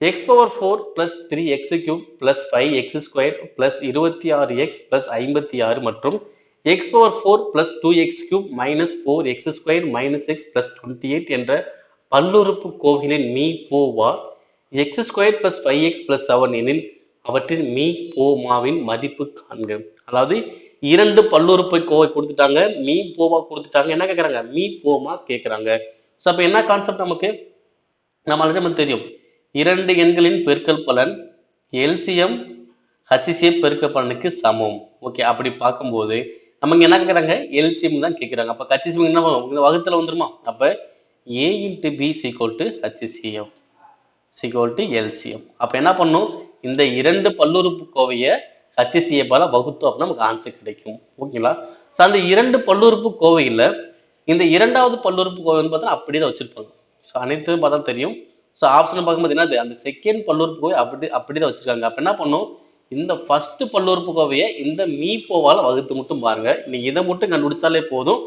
X power 4 plus 3x cube plus 5x² plus 26x plus 56 மற்றும் X power 4 plus 2x cube minus 4x² minus X plus 28 என்ற பல்லுறுப்புக்கோவைகளின் மீபோவா x² plus 5x plus 7 எனில் அவற்றின் மீபோமாவின் மதிப்பு காண்க. அதாவது இரண்டு பல்லுறுப்புக்கோவை கொடுத்துட்டாங்க, மீபோவா கொடுத்துட்டாங்க, என்ன கேட்கறாங்க, மீபோமா கேட்கறாங்க. ஸோ அப்போ என்ன கான்செப்ட் நமக்கு நம்மளுக்கு தெரியும், இரண்டு எண்களின் பெருக்கல் பலன் எல்சிஎம் ஹச்சிசிஎஃப் பெருக்கல் பலனுக்கு சமம். ஓகே, அப்படி பார்க்கும்போது நமக்கு என்ன கேட்கறாங்க, எல்சிஎம் தான் கேட்கறாங்க. அப்ப ஹச்சிசிஎம் என்ன வகுத்துல வந்துருமா, அப்ப a into b is equal to HCF is equal to LCM. அப்ப என்ன பண்ணும், இந்த இரண்டு பல்லுறுப்புக்கோவையை HCF ஆல வகுத்தோம் அப்படின்னா நமக்கு ஆன்சர் கிடைக்கும். ஓகேங்களா? ஸோ அந்த இரண்டு பல்லுறுப்புக்கோவையில இந்த இரண்டாவது பல்லுறுப்புக்கோவை வந்து பார்த்தா அப்படியே வச்சிருப்பாங்க. ஸோ அனைத்து பார்த்தா தெரியும். ஸோ ஆப்ஷன் பார்க்கும்போது என்னது, அந்த செகண்ட் பல்லுறுப்புக்கோவை அப்படிதான் வச்சிருக்காங்க. அப்ப என்ன பண்ணும், இந்த ஃபர்ஸ்ட் பல்லுறுப்புக்கோவையை இந்த மீபோவால வகுத்து மட்டும் பாருங்க. நீங்க இதை மட்டும் கண்டுபிடிச்சாலே போதும்,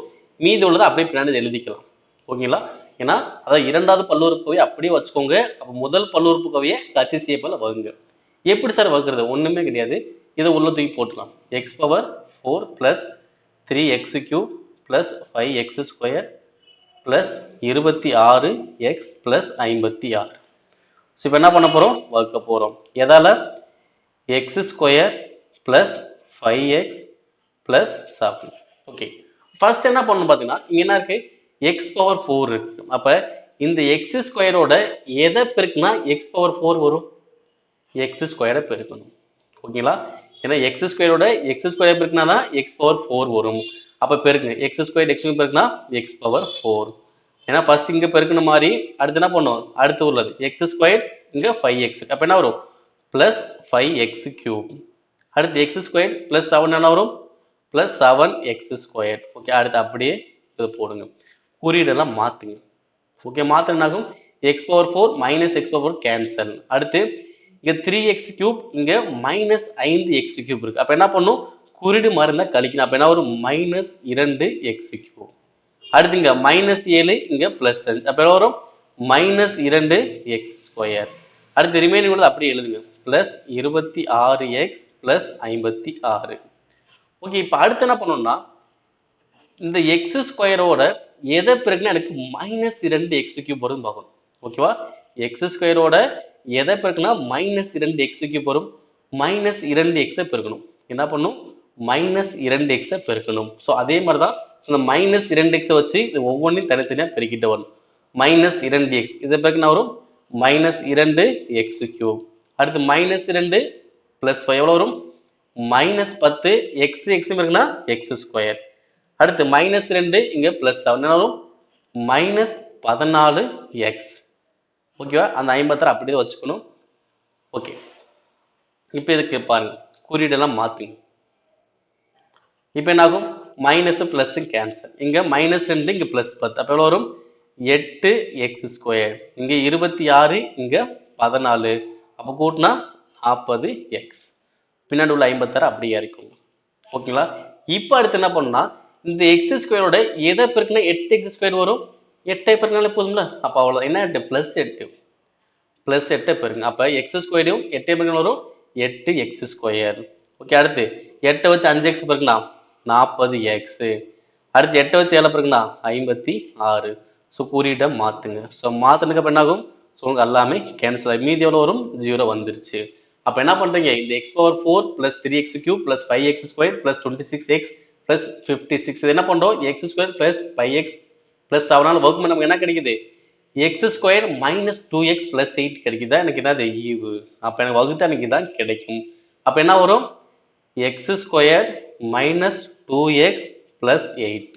மீதி உள்ளதை அப்படியே பின்னாடி எழுதிக்கலாம். ஓகேங்களா? ஏன்னா அதாவது இரண்டாவது பல்லுறுப்புக்கோவையை அப்படியே வச்சுக்கோங்க. அப்ப முதல் பல்லுறுப்புக்கோவையை HCF ஆல வகுங்க. எப்படி சார் வகுக்கிறது, ஒண்ணுமே கிடையாது, இதை உள்ள தூக்கி போட்டுக்கலாம். X power 4 plus 3x³ plus 5x² plus 26x plus 56. So இப்போ என்ன பண்ண போறோம், வகுக்க போறோம். எதால, x² plus 5x plus 7. Okay, first என்ன பண்ணணும் பார்த்தீங்கன்னா, இங்க என்ன இருக்கு, எக்ஸ் பவர் 4 இருக்கு. அப்ப இந்த x² எதை பெருக்குனா எக்ஸ் பவர் 4 வரும், x² பெருக்கணும். ஓகேங்களா? ஏன்னா x² x² பெருக்குனா தான் எக்ஸ் பவர் 4 வரும். அப்ப பெருக்குங்க, x² பெருக்குனா எக்ஸ் பவர் 4. ஏன்னா ஃபர்ஸ்ட் இங்க பெருக்குன மாதிரி அடுத்து என்ன பண்ணும், அடுத்து உள்ளது x² இங்க 5x. அப்ப என்ன வரும், பிளஸ் 5x³. அடுத்து x² பிளஸ் 7 என்ன வரும், பிளஸ் 7x². ஓகே, அடுத்து அப்படியே இது போடுங்க, குறியீடெல்லாம் மாத்துங்க. ஓகே, மாத்தினாகும் x power 4 minus x power cancel. அடுத்து இங்க 3x³ இங்க மைனஸ் 5x³ இருக்கு. அப்ப என்ன பண்ணும், குறியீடு மாறி இருந்தா கழிக்கணும். அப்ப என்ன வரும், மைனஸ் 2x³. அடுத்து இங்க மைனஸ் 7 இங்க பிளஸ் 5. அப்ப என்ன வரும், மைனஸ் 2x². அடுத்து ரிமைனிங் உள்ளது அப்படியே எழுதுங்க, பிளஸ் 26x பிளஸ் 56. ஓகே, இப்ப அடுத்து என்ன பண்ணணும்னா, இந்த x² எதை பெருக்குனா எனக்கு மைனஸ் 2x³ வரும் பார்க்கணும். ஓகேவா, x² எதை பெருக்குனா மைனஸ் 2x³ வரும், மைனஸ் 2x பெருக்கணும். என்ன பண்ணும், மைனஸ் 2x பெருக்கணும். ஸோ அதே மாதிரி தான் இந்த மைனஸ் 2x வச்சு ஒவ்வொன்றையும் தனித்தனியாக பெருக்கிட்டு வரணும். மைனஸ் 2x இதை பெருக்கினா வரும் மைனஸ் 2x³. அடுத்து மைனஸ் 2 பிளஸ் 5 எவ்வளோ வரும், மைனஸ் 10 x பெருக்குனா x². அடுத்து மைனஸ் 2 இங்க பிளஸ் 7 என்ன வரும், மைனஸ் 14x. ஓகேவா, அந்த 56 அப்படியே வச்சுக்கணும். ஓகே, இப்போ இதுக்கு பாருங்க, குறியீடெல்லாம் மாத்துங்க. இப்போ என்ன ஆகும், மைனஸ் பிளஸ் கேன்சல். இங்க மைனஸ் 2 இங்க பிளஸ் 10. அப்ப எவ்வளவு வரும், 8x². இங்க 26 இங்க 14. அப்ப கூட்டினா 40x. பின்னாடி உள்ள 56 அப்படியே இருக்கும். ஓகேங்களா? இப்போ அடுத்து என்ன பண்ணா, இந்த x² எதை பெருக்குனா 8x² வரும், 8 பெருக்கினாலே போதும்ல. அப்ப அவ்வளவு என்ன, 8 பிளஸ் 8 பிளஸ் 8 பெருக்குங்க. அப்ப x² 8 பெருக்கினா வரும் 8x². ஓகே, அடுத்து 8 வச்சு 5x பெருக்குனா 40x. அடுத்து 8 வச்சு 7 பெருக்குனா 56. ஸோ குறியீட்டை மாத்துங்க. ஸோ மாத்தினதுக்கு அப்புறம் என்ன ஆகும், ஸோ உங்களுக்கு எல்லாமே கேன்சல் ஆகி மீதி எவ்வளோ வரும், 0 வந்துருச்சு. அப்ப என்ன பண்றீங்க, இந்த x power 4 plus 3x³ plus 5x² plus 26x plus 56 இது என்ன பண்றோம், x² பிளஸ் 5x பிளஸ் 7 வகுக்கும் நமக்கு என்ன கிடைக்குது, x² மைனஸ் 2x பிளஸ் 8 கிடைக்குதா, எனக்கு என்னது ஈவு. அப்ப எனக்கு வகுத்தா எனக்கு இதான் கிடைக்கும். அப்ப என்ன வரும், x² மைனஸ் 2x பிளஸ் 8.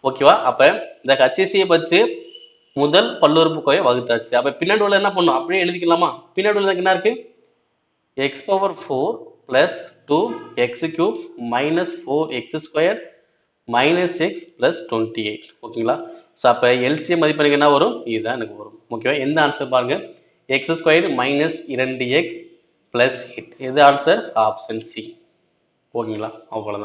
ஓகேவா, அப்ப இந்த HCF வச்சு முதல் பல்லுறுப்புக்கோவையை வகுத்தாச்சு. அப்ப பின்னாடி உள்ள என்ன பண்ணும், அப்படியே எழுதிக்கலாமா. பின்னாடி உள்ள என்ன இருக்கு, x power 4 plus 2x³ minus 4x² minus x plus 28. ஓகேங்களா, ஸோ அப்போ எல்சிஎம் மதிப்பு என்ன வரும், இதுதான் எனக்கு வரும். ஓகேவா, எந்த ஆன்சர் பாருங்க, x² மைனஸ் 2x பிளஸ் 8. எது ஆன்சர், ஆப்ஷன் சி. ஓகேங்களா, அவ்வளோதான்.